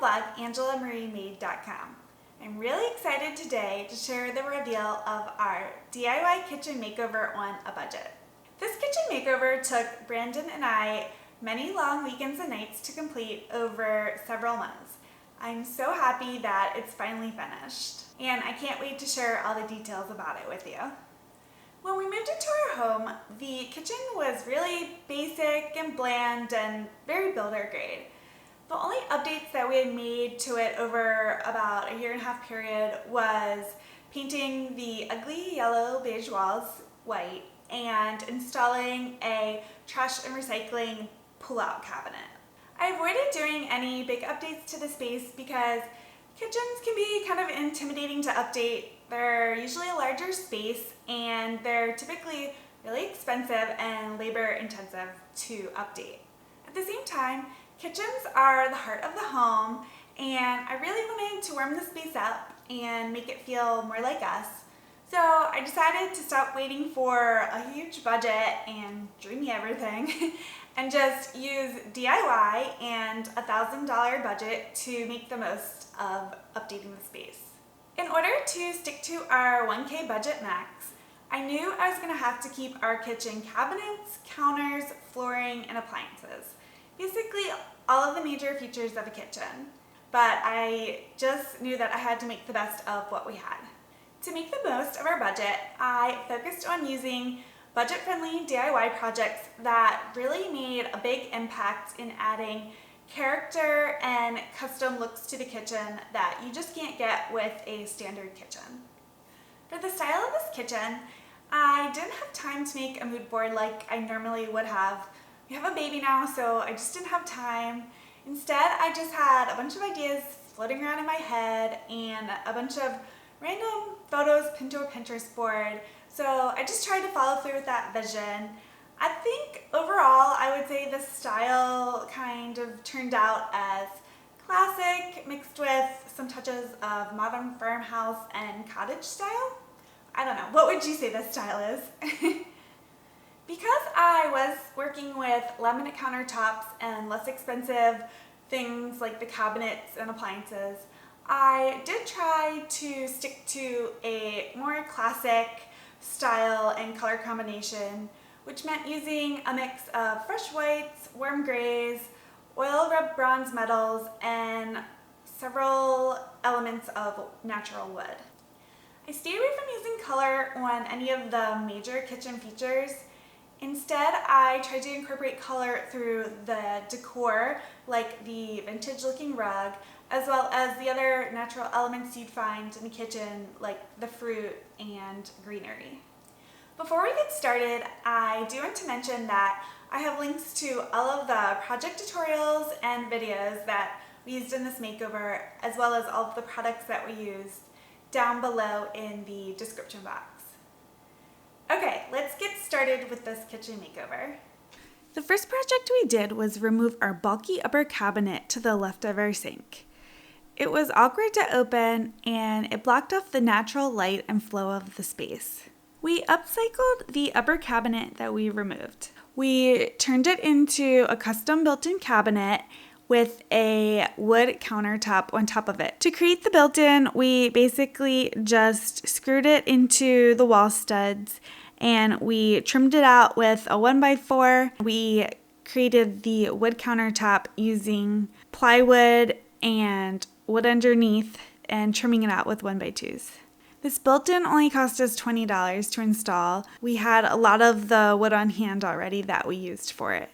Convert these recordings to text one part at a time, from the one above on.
blog AngelaMarieMade.com. I'm really excited today to share the reveal of our DIY kitchen makeover on a budget. This kitchen makeover took Brandon and I many long weekends and nights to complete over several months. I'm so happy that it's finally finished, and I can't wait to share all the details about it with you. When we moved into our home, the kitchen was really basic and bland and very builder grade. The only updates that we had made to it over about a year-and-a-half period was painting the ugly yellow beige walls white and installing a trash and recycling pull-out cabinet. I avoided doing any big updates to the space because kitchens can be kind of intimidating to update. They're usually a larger space and they're typically really expensive and labor intensive to update. At the same time, kitchens are the heart of the home, and I really wanted to warm the space up and make it feel more like us. So I decided to stop waiting for a huge budget and dreamy everything and just use DIY and a $1,000 budget to make the most of updating the space. In order to stick to our 1K budget max, I knew I was going to have to keep our kitchen cabinets, counters, flooring, and appliances. Basically all of the major features of a kitchen, but I just knew that I had to make the best of what we had. To make the most of our budget, I focused on using budget-friendly DIY projects that really made a big impact in adding character and custom looks to the kitchen that you just can't get with a standard kitchen. For the style of this kitchen, I didn't have time to make a mood board like I normally would have. We have a baby now, so I just didn't have time. Instead, I just had a bunch of ideas floating around in my head and a bunch of random photos pinned to a Pinterest board. So I just tried to follow through with that vision. I think overall, I would say the style kind of turned out as classic mixed with some touches of modern farmhouse and cottage style. I don't know, what would you say this style is? Because I was working with laminate countertops and less expensive things like the cabinets and appliances, I did try to stick to a more classic style and color combination, which meant using a mix of fresh whites, warm grays, oil rubbed bronze metals, and several elements of natural wood. I stayed away from using color on any of the major kitchen features. Instead, I tried to incorporate color through the decor, like the vintage looking rug, as well as the other natural elements you'd find in the kitchen, like the fruit and greenery. Before we get started, I do want to mention that I have links to all of the project tutorials and videos that we used in this makeover, as well as all of the products that we used down below in the description box. Okay, let's get started with this kitchen makeover. The first project we did was remove our bulky upper cabinet to the left of our sink. It was awkward to open and it blocked off the natural light and flow of the space. We upcycled the upper cabinet that we removed. We turned it into a custom built-in cabinet with a wood countertop on top of it. To create the built-in, we basically just screwed it into the wall studs and we trimmed it out with a 1x4. We created the wood countertop using plywood and wood underneath and trimming it out with 1x2s. This built-in only cost us $20 to install. We had a lot of the wood on hand already that we used for it.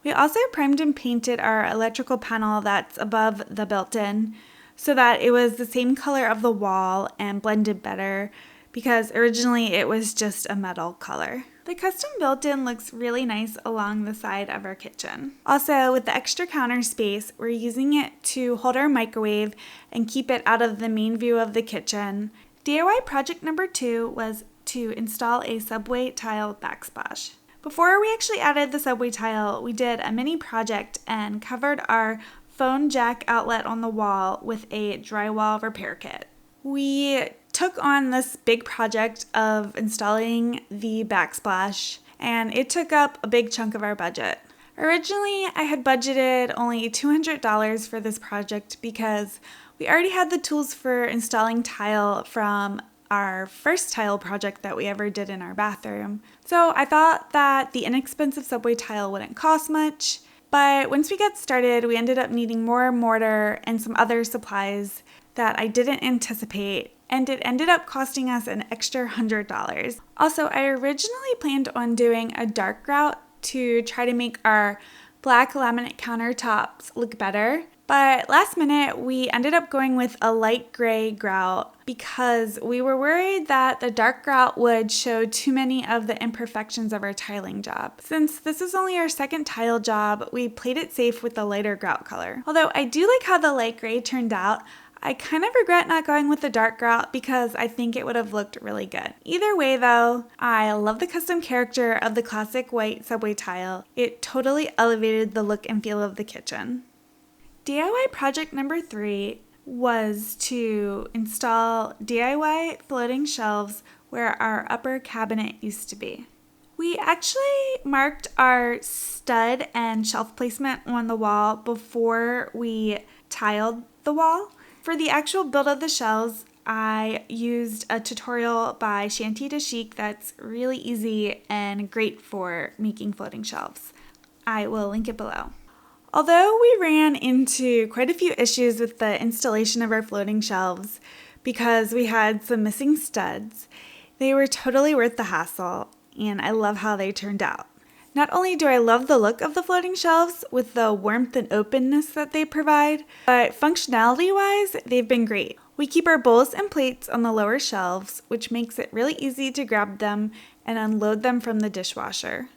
We also primed and painted our electrical panel that's above the built-in so that it was the same color of the wall and blended better, because originally it was just a metal color. The custom built-in looks really nice along the side of our kitchen. Also, with the extra counter space, we're using it to hold our microwave and keep it out of the main view of the kitchen. DIY project number 2 was to install a subway tile backsplash. Before we actually added the subway tile, we did a mini project and covered our phone jack outlet on the wall with a drywall repair kit. We took on this big project of installing the backsplash, and it took up a big chunk of our budget. Originally, I had budgeted only $200 for this project because we already had the tools for installing tile from our first tile project that we ever did in our bathroom. So I thought that the inexpensive subway tile wouldn't cost much, but once we got started, we ended up needing more mortar and some other supplies that I didn't anticipate, and it ended up costing us an extra $100. Also, I originally planned on doing a dark grout to try to make our black laminate countertops look better. But last minute, we ended up going with a light gray grout because we were worried that the dark grout would show too many of the imperfections of our tiling job. Since this is only our second tile job, we played it safe with the lighter grout color. Although I do like how the light gray turned out, I kind of regret not going with the dark grout because I think it would have looked really good. Either way though, I love the custom character of the classic white subway tile. It totally elevated the look and feel of the kitchen. DIY project number 3 was to install DIY floating shelves where our upper cabinet used to be. We actually marked our stud and shelf placement on the wall before we tiled the wall. For the actual build of the shelves, I used a tutorial by Shanty to Chic that's really easy and great for making floating shelves. I will link it below. Although we ran into quite a few issues with the installation of our floating shelves because we had some missing studs, they were totally worth the hassle, and I love how they turned out. Not only do I love the look of the floating shelves with the warmth and openness that they provide, but functionality-wise, they've been great. We keep our bowls and plates on the lower shelves, which makes it really easy to grab them and unload them from the dishwasher.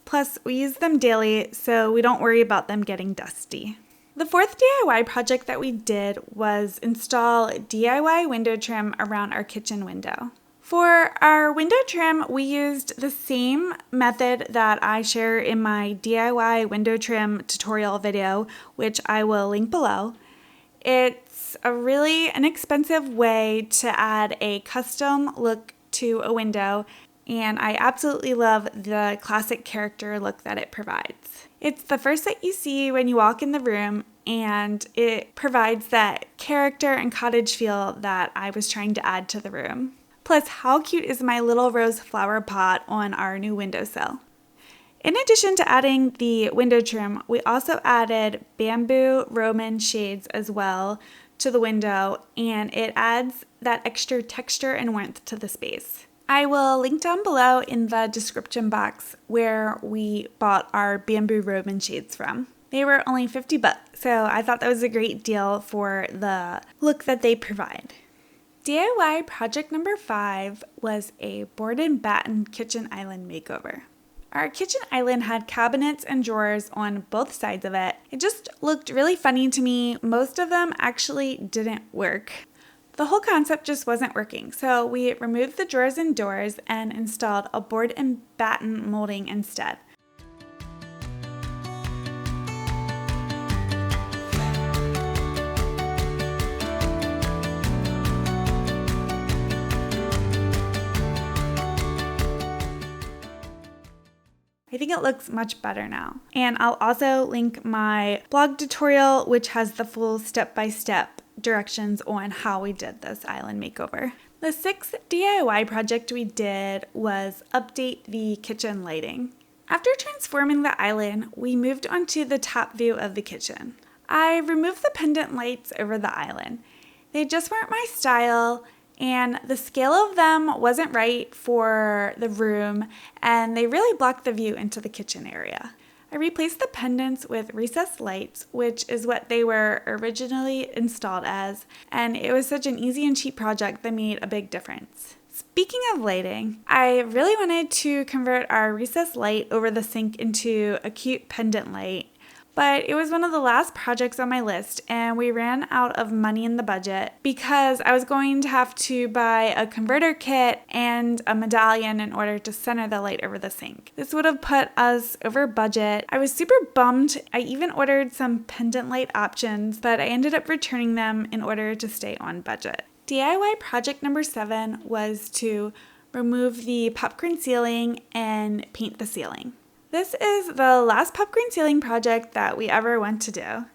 Plus, we use them daily, so we don't worry about them getting dusty. The fourth DIY project that we did was install DIY window trim around our kitchen window. For our window trim, we used the same method that I share in my DIY window trim tutorial video, which I will link below. It's a really inexpensive way to add a custom look to a window, and I absolutely love the classic character look that it provides. It's the first that you see when you walk in the room, and it provides that character and cottage feel that I was trying to add to the room. Plus, how cute is my little rose flower pot on our new windowsill? In addition to adding the window trim, we also added bamboo Roman shades as well to the window, and it adds that extra texture and warmth to the space. I will link down below in the description box where we bought our bamboo Roman shades from. They were only $50, so I thought that was a great deal for the look that they provide. DIY project number 5 was a board and batten kitchen island makeover. Our kitchen island had cabinets and drawers on both sides of it. It just looked really funny to me. Most of them actually didn't work. The whole concept just wasn't working, so we removed the drawers and doors and installed a board and batten molding instead. I think it looks much better now. And I'll also link my blog tutorial, which has the full step-by-step directions on how we did this island makeover. The 6th DIY project we did was update the kitchen lighting. After transforming the island, we moved onto the top view of the kitchen. I removed the pendant lights over the island. They just weren't my style, and the scale of them wasn't right for the room, and they really blocked the view into the kitchen area. I replaced the pendants with recessed lights, which is what they were originally installed as, and it was such an easy and cheap project that made a big difference. Speaking of lighting, I really wanted to convert our recessed light over the sink into a cute pendant light, but it was one of the last projects on my list, and we ran out of money in the budget because I was going to have to buy a converter kit and a medallion in order to center the light over the sink. This would have put us over budget. I was super bummed. I even ordered some pendant light options, but I ended up returning them in order to stay on budget. DIY project number 7 was to remove the popcorn ceiling and paint the ceiling. This is the last popcorn ceiling project that we ever went to do.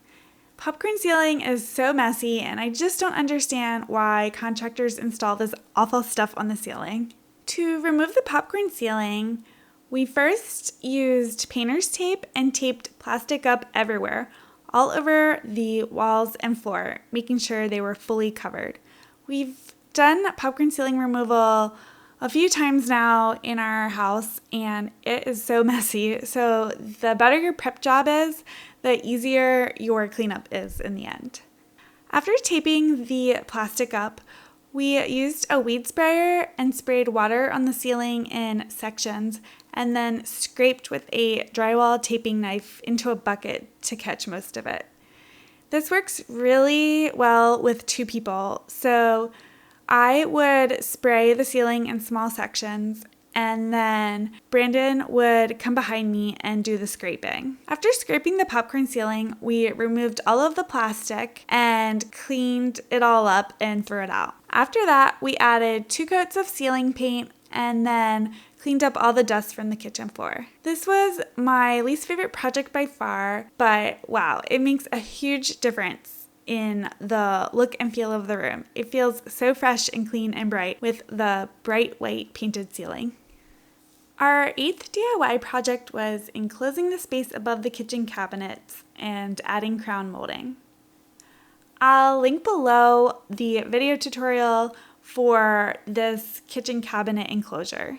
Popcorn ceiling is so messy, and I just don't understand why contractors install this awful stuff on the ceiling. To remove the popcorn ceiling, we first used painter's tape and taped plastic up everywhere, all over the walls and floor, making sure they were fully covered. We've done popcorn ceiling removal a few times now in our house, and it is so messy. So the better your prep job is, the easier your cleanup is in the end. After taping the plastic up, we used a weed sprayer and sprayed water on the ceiling in sections, and then scraped with a drywall taping knife into a bucket to catch most of it. This works really well with 2 people, so I would spray the ceiling in small sections, and then Brandon would come behind me and do the scraping. After scraping the popcorn ceiling, we removed all of the plastic and cleaned it all up and threw it out. After that, we added 2 coats of ceiling paint and then cleaned up all the dust from the kitchen floor. This was my least favorite project by far, but wow, it makes a huge difference in the look and feel of the room. It feels so fresh and clean and bright with the bright white painted ceiling. Our 8th DIY project was enclosing the space above the kitchen cabinets and adding crown molding. I'll link below the video tutorial for this kitchen cabinet enclosure.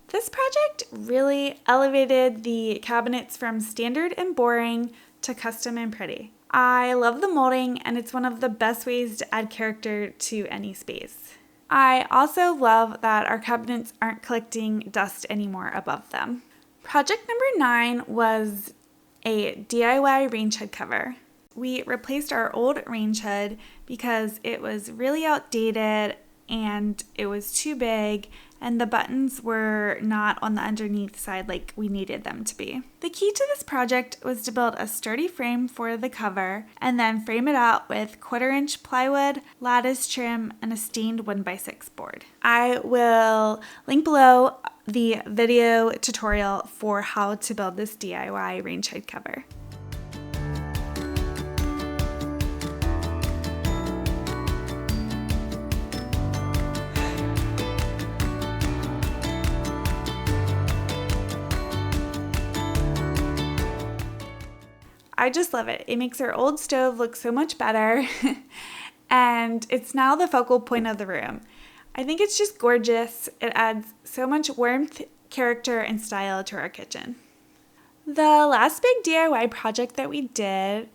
This project really elevated the cabinets from standard and boring to custom and pretty. I love the molding, and it's one of the best ways to add character to any space. I also love that our cabinets aren't collecting dust anymore above them. Project number 9 was a DIY range hood cover. We replaced our old range hood because it was really outdated and it was too big, and the buttons were not on the underneath side like we needed them to be. The key to this project was to build a sturdy frame for the cover and then frame it out with 1/4-inch plywood, lattice trim, and a stained 1x6 board. I will link below the video tutorial for how to build this DIY range hood cover. I just love it. It makes our old stove look so much better, and it's now the focal point of the room. I think it's just gorgeous. It adds so much warmth, character, and style to our kitchen. The last big DIY project that we did,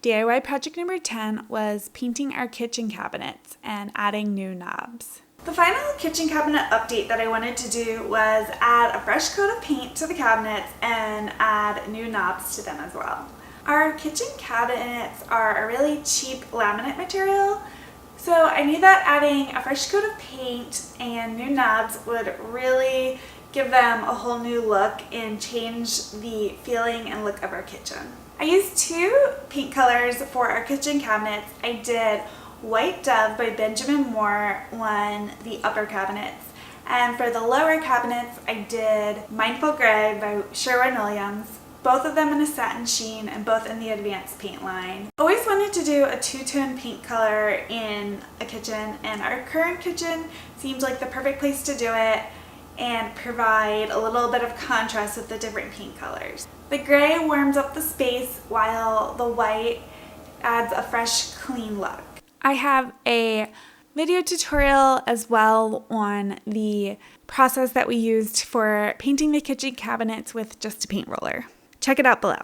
DIY project number 10, was painting our kitchen cabinets and adding new knobs. The final kitchen cabinet update that I wanted to do was add a fresh coat of paint to the cabinets and add new knobs to them as well. Our kitchen cabinets are a really cheap laminate material, so I knew that adding a fresh coat of paint and new knobs would really give them a whole new look and change the feeling and look of our kitchen. I used 2 paint colors for our kitchen cabinets. I did White Dove by Benjamin Moore on the upper cabinets, and for the lower cabinets I did Mindful Gray by Sherwin-Williams. Both of them in a satin sheen and both in the advanced paint line. Always wanted to do a 2-tone paint color in a kitchen, and our current kitchen seemed like the perfect place to do it and provide a little bit of contrast with the different paint colors. The gray warms up the space while the white adds a fresh, clean look. I have a video tutorial as well on the process that we used for painting the kitchen cabinets with just a paint roller. Check it out below.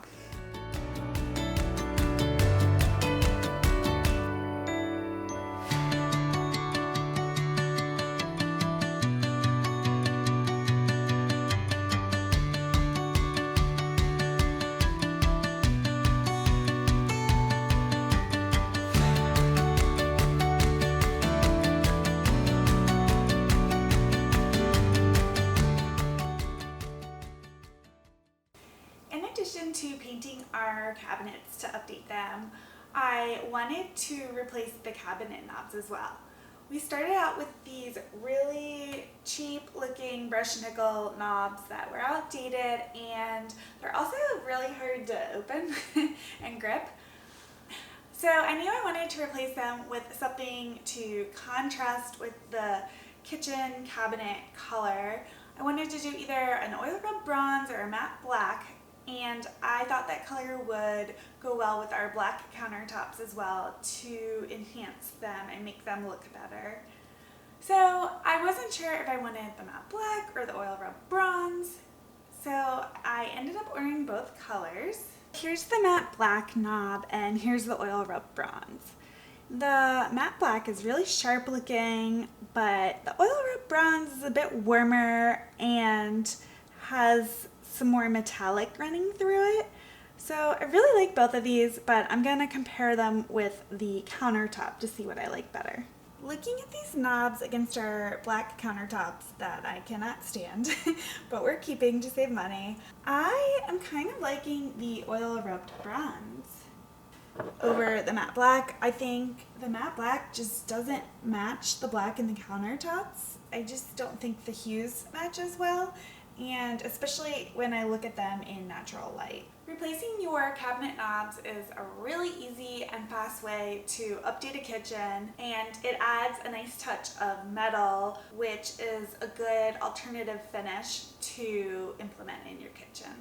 to painting our cabinets to update them, I wanted to replace the cabinet knobs as well. We started out with these really cheap looking brush nickel knobs that were outdated, and they're also really hard to open and grip. So I knew I wanted to replace them with something to contrast with the kitchen cabinet color. I wanted to do either an oil rub bronze or a matte black, and I thought that color would go well with our black countertops as well to enhance them and make them look better. So I wasn't sure if I wanted the matte black or the oil rub bronze, so I ended up ordering both colors. Here's the matte black knob and here's the oil rub bronze. The matte black is really sharp looking, but the oil rub bronze is a bit warmer and has some more metallic running through it. So I really like both of these, but I'm gonna compare them with the countertop to see what I like better. Looking at these knobs against our black countertops that I cannot stand, but we're keeping to save money, I am kind of liking the oil rubbed bronze over the matte black. I think the matte black just doesn't match the black in the countertops. I just don't think the hues match as well, and especially when I look at them in natural light. Replacing your cabinet knobs is a really easy and fast way to update a kitchen, and it adds a nice touch of metal, which is a good alternative finish to implement in your kitchen.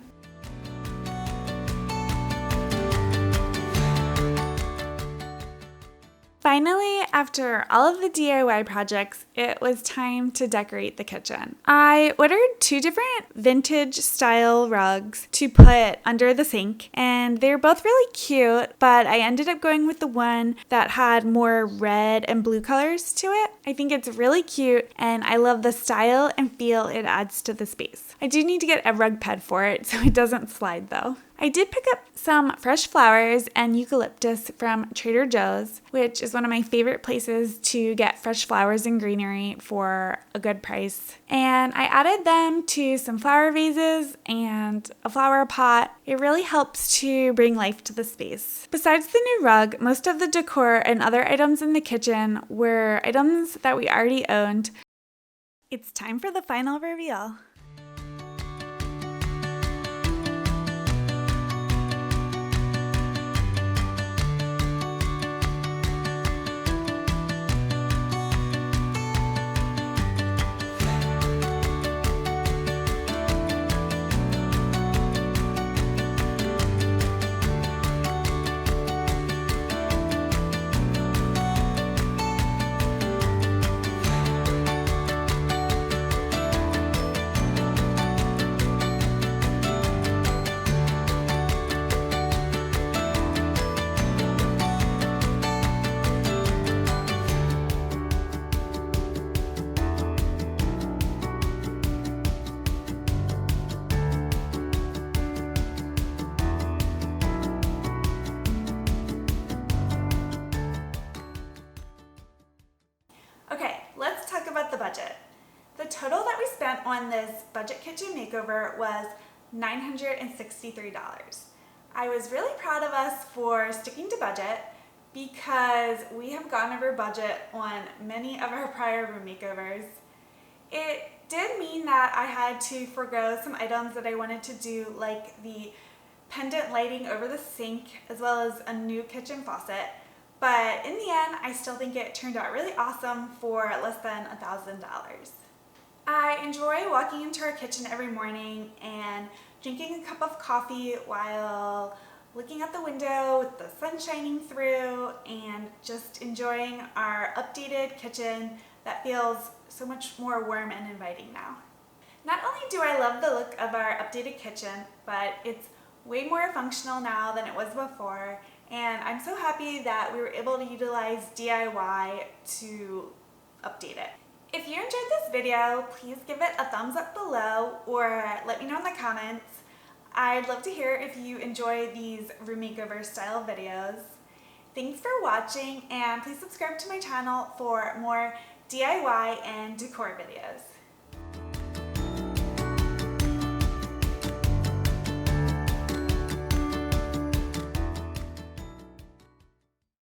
Finally, after all of the DIY projects, it was time to decorate the kitchen. I ordered 2 different vintage style rugs to put under the sink, and they're both really cute, but I ended up going with the one that had more red and blue colors to it. I think it's really cute, and I love the style and feel it adds to the space. I do need to get a rug pad for it so it doesn't slide though. I did pick up some fresh flowers and eucalyptus from Trader Joe's, which is one of my favorite places to get fresh flowers and greenery for a good price. And I added them to some flower vases and a flower pot. It really helps to bring life to the space. Besides the new rug, most of the decor and other items in the kitchen were items that we already owned. It's time for the final reveal. Okay, let's talk about the budget. The total that we spent on this budget kitchen makeover was $963. I was really proud of us for sticking to budget because we have gone over budget on many of our prior room makeovers. It did mean that I had to forego some items that I wanted to do, like the pendant lighting over the sink as well as a new kitchen faucet. But in the end, I still think it turned out really awesome for less than $1,000. I enjoy walking into our kitchen every morning and drinking a cup of coffee while looking out the window with the sun shining through and just enjoying our updated kitchen that feels so much more warm and inviting now. Not only do I love the look of our updated kitchen, but it's way more functional now than it was before, and I'm so happy that we were able to utilize DIY to update it. If you enjoyed this video, please give it a thumbs up below or let me know in the comments. I'd love to hear if you enjoy these room makeover style videos. Thanks for watching, and please subscribe to my channel for more DIY and decor videos.